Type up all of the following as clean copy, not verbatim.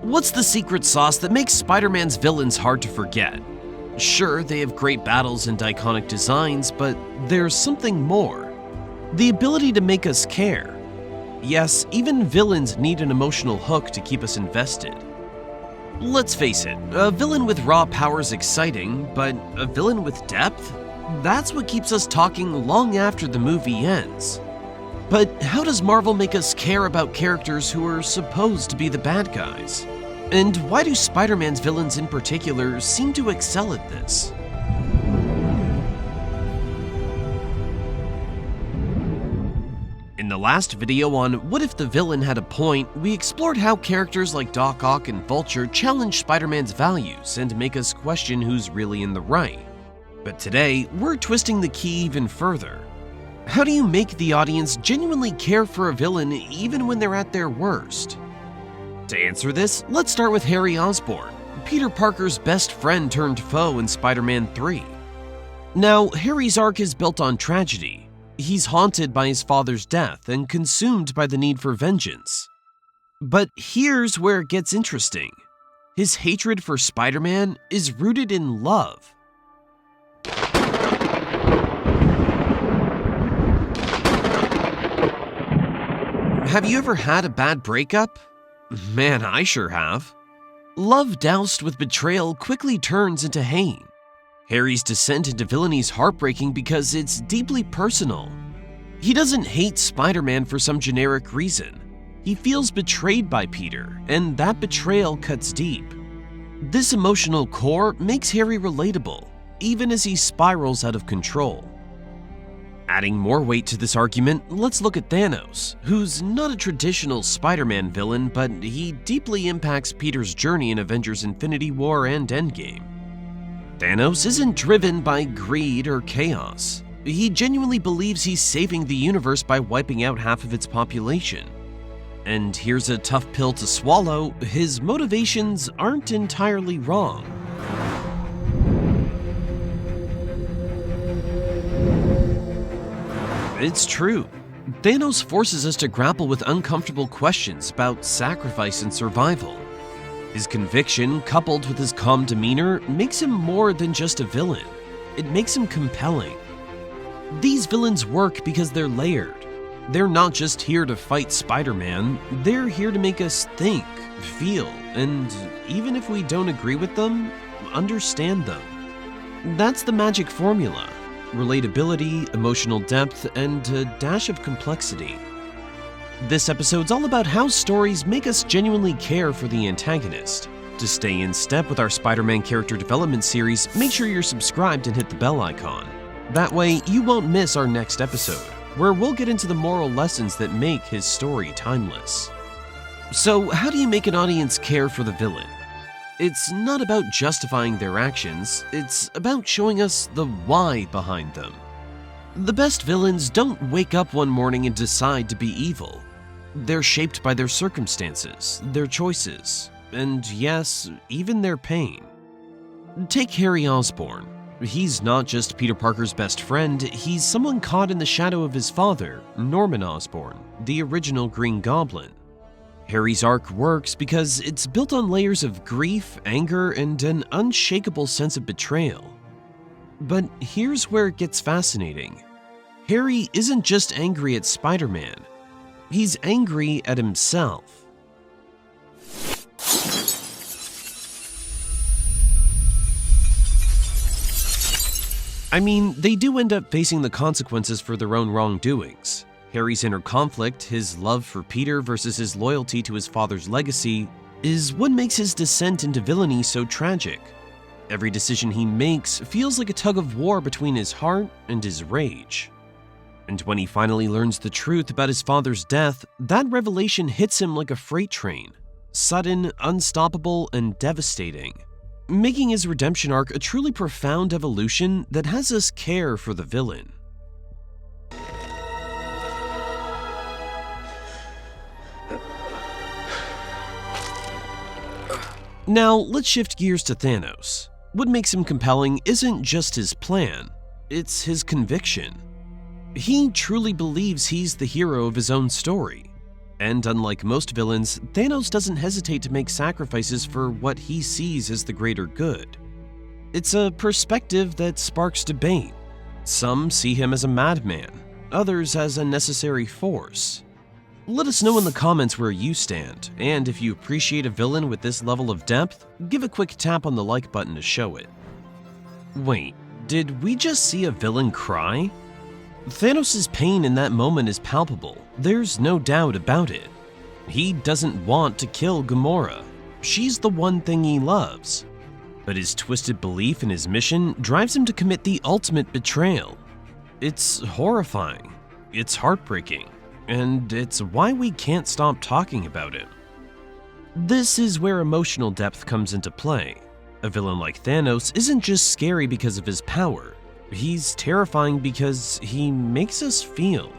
What's the secret sauce that makes Spider-Man's villains hard to forget? Sure, they have great battles and iconic designs, but there's something more. The ability to make us care. Yes, even villains need an emotional hook to keep us invested. Let's face it, a villain with raw power is exciting, but a villain with depth? That's what keeps us talking long after the movie ends. But how does Marvel make us care about characters who are supposed to be the bad guys? And why do Spider-Man's villains in particular seem to excel at this? In the last video on What If the Villain Had a Point, we explored how characters like Doc Ock and Vulture challenge Spider-Man's values and make us question who's really in the right. But today, we're twisting the key even further. How do you make the audience genuinely care for a villain even when they're at their worst? To answer this, let's start with Harry Osborn, Peter Parker's best friend turned foe in Spider-Man 3. Now, Harry's arc is built on tragedy. He's haunted by his father's death and consumed by the need for vengeance. But here's where it gets interesting. His hatred for Spider-Man is rooted in love. Have you ever had a bad breakup? Man, I sure have. Love doused with betrayal quickly turns into hate. Harry's descent into villainy is heartbreaking because it's deeply personal. He doesn't hate Spider-Man for some generic reason. He feels betrayed by Peter, and that betrayal cuts deep. This emotional core makes Harry relatable, even as he spirals out of control. Adding more weight to this argument, let's look at Thanos, who's not a traditional Spider-Man villain, but he deeply impacts Peter's journey in Avengers Infinity War and Endgame. Thanos isn't driven by greed or chaos. He genuinely believes he's saving the universe by wiping out half of its population. And here's a tough pill to swallow, his motivations aren't entirely wrong. It's true. Thanos forces us to grapple with uncomfortable questions about sacrifice and survival. His conviction, coupled with his calm demeanor, makes him more than just a villain. It makes him compelling. These villains work because they're layered. They're not just here to fight Spider-Man, they're here to make us think, feel, and even if we don't agree with them, understand them. That's the magic formula. Relatability, emotional depth, and a dash of complexity. This episode's all about how stories make us genuinely care for the antagonist. To stay in step with our Spider-Man character development series, make sure you're subscribed and hit the bell icon. That way, you won't miss our next episode, where we'll get into the moral lessons that make his story timeless. So, how do you make an audience care for the villain? It's not about justifying their actions, it's about showing us the why behind them. The best villains don't wake up one morning and decide to be evil. They're shaped by their circumstances, their choices, and yes, even their pain. Take Harry Osborn. He's not just Peter Parker's best friend, he's someone caught in the shadow of his father, Norman Osborn, the original Green Goblin. Harry's arc works because it's built on layers of grief, anger, and an unshakable sense of betrayal. But here's where it gets fascinating. Harry isn't just angry at Spider-Man. He's angry at himself. I mean, they do end up facing the consequences for their own wrongdoings. Harry's inner conflict, his love for Peter versus his loyalty to his father's legacy, is what makes his descent into villainy so tragic. Every decision he makes feels like a tug of war between his heart and his rage. And when he finally learns the truth about his father's death, that revelation hits him like a freight train, sudden, unstoppable, and devastating, making his redemption arc a truly profound evolution that has us care for the villain. Now, let's shift gears to Thanos. What makes him compelling isn't just his plan, it's his conviction. He truly believes he's the hero of his own story. And unlike most villains, Thanos doesn't hesitate to make sacrifices for what he sees as the greater good. It's a perspective that sparks debate. Some see him as a madman, others as a necessary force. Let us know in the comments where you stand, and if you appreciate a villain with this level of depth, give a quick tap on the like button to show it. Wait, did we just see a villain cry? Thanos' pain in that moment is palpable, there's no doubt about it. He doesn't want to kill Gamora. She's the one thing he loves. But his twisted belief in his mission drives him to commit the ultimate betrayal. It's horrifying, it's heartbreaking, and it's why we can't stop talking about it. This is where emotional depth comes into play. A villain like Thanos isn't just scary because of his power. He's terrifying because he makes us feel.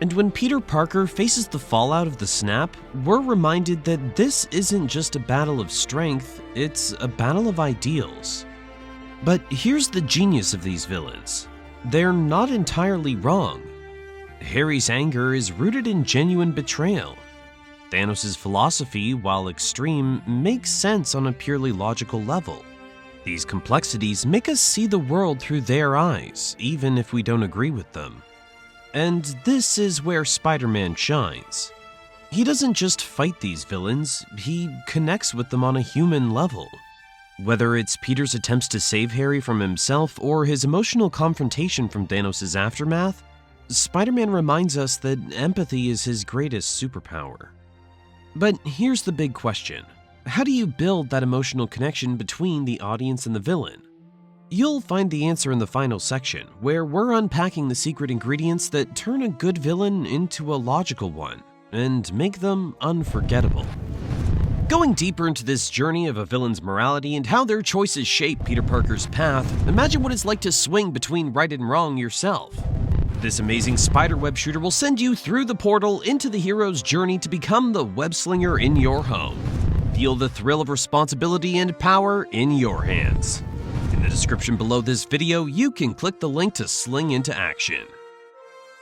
And when Peter Parker faces the fallout of the snap, we're reminded that this isn't just a battle of strength, it's a battle of ideals. But here's the genius of these villains. They're not entirely wrong. Harry's anger is rooted in genuine betrayal. Thanos' philosophy, while extreme, makes sense on a purely logical level. These complexities make us see the world through their eyes, even if we don't agree with them. And this is where Spider-Man shines. He doesn't just fight these villains, he connects with them on a human level. Whether it's Peter's attempts to save Harry from himself or his emotional confrontation from Thanos' aftermath, Spider-Man reminds us that empathy is his greatest superpower. But here's the big question. How do you build that emotional connection between the audience and the villain? You'll find the answer in the final section, where we're unpacking the secret ingredients that turn a good villain into a logical one, and make them unforgettable. Going deeper into this journey of a villain's morality and how their choices shape Peter Parker's path, imagine what it's like to swing between right and wrong yourself. This amazing spiderweb shooter will send you through the portal into the hero's journey to become the web slinger in your home. Feel the thrill of responsibility and power in your hands. In the description below this video, you can click the link to sling into action.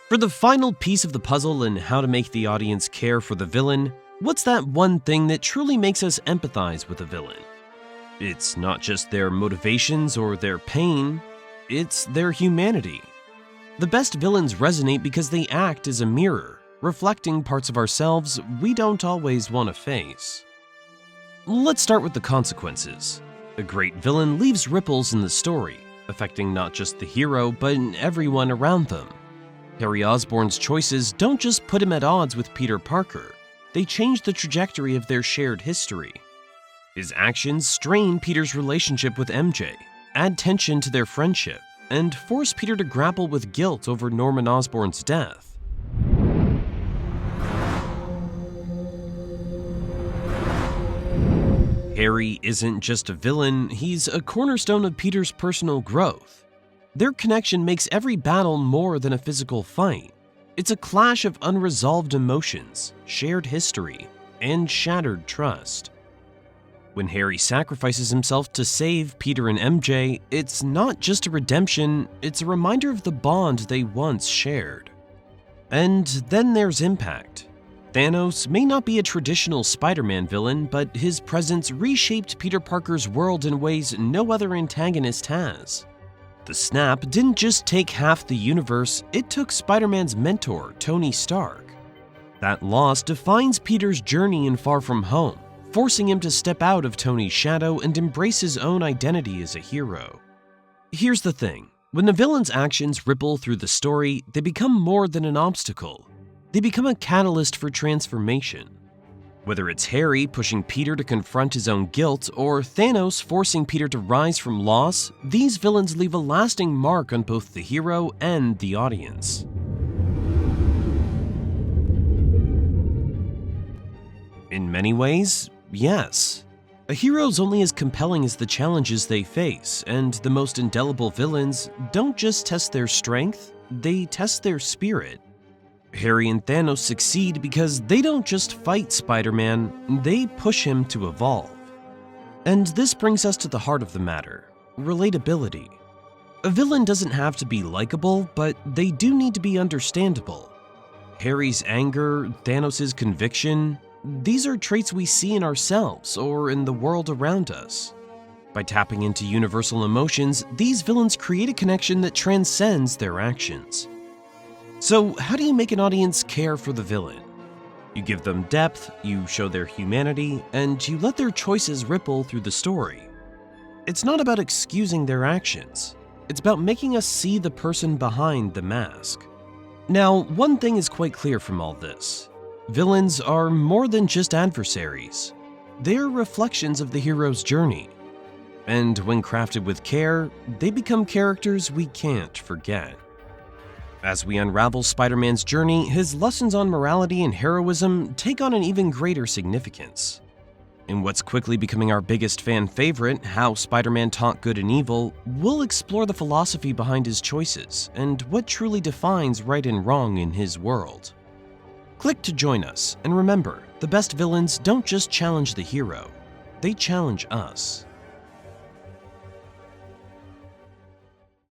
For the final piece of the puzzle in how to make the audience care for the villain, what's that one thing that truly makes us empathize with a villain? It's not just their motivations or their pain, it's their humanity. The best villains resonate because they act as a mirror, reflecting parts of ourselves we don't always want to face. Let's start with the consequences. A great villain leaves ripples in the story, affecting not just the hero, but everyone around them. Harry Osborn's choices don't just put him at odds with Peter Parker, they change the trajectory of their shared history. His actions strain Peter's relationship with MJ, add tension to their friendship, and force Peter to grapple with guilt over Norman Osborn's death. Harry isn't just a villain, he's a cornerstone of Peter's personal growth. Their connection makes every battle more than a physical fight. It's a clash of unresolved emotions, shared history, and shattered trust. When Harry sacrifices himself to save Peter and MJ, it's not just a redemption, it's a reminder of the bond they once shared. And then there's impact. Thanos may not be a traditional Spider-Man villain, but his presence reshaped Peter Parker's world in ways no other antagonist has. The snap didn't just take half the universe, it took Spider-Man's mentor, Tony Stark. That loss defines Peter's journey in Far From Home, forcing him to step out of Tony's shadow and embrace his own identity as a hero. Here's the thing, when the villain's actions ripple through the story, they become more than an obstacle. They become a catalyst for transformation. Whether it's Harry pushing Peter to confront his own guilt, or Thanos forcing Peter to rise from loss, these villains leave a lasting mark on both the hero and the audience. In many ways, yes. A hero's only as compelling as the challenges they face, and the most indelible villains don't just test their strength, they test their spirit. Harry and Thanos succeed because they don't just fight Spider-Man, they push him to evolve. And this brings us to the heart of the matter, relatability. A villain doesn't have to be likable, but they do need to be understandable. Harry's anger, Thanos' conviction, these are traits we see in ourselves or in the world around us. By tapping into universal emotions, these villains create a connection that transcends their actions. So, how do you make an audience care for the villain? You give them depth, you show their humanity, and you let their choices ripple through the story. It's not about excusing their actions. It's about making us see the person behind the mask. Now, one thing is quite clear from all this. Villains are more than just adversaries. They're reflections of the hero's journey. And when crafted with care, they become characters we can't forget. As we unravel Spider-Man's journey, his lessons on morality and heroism take on an even greater significance. In what's quickly becoming our biggest fan favorite, How Spider-Man Taught Good and Evil, we'll explore the philosophy behind his choices and what truly defines right and wrong in his world. Click to join us, and remember, the best villains don't just challenge the hero, they challenge us.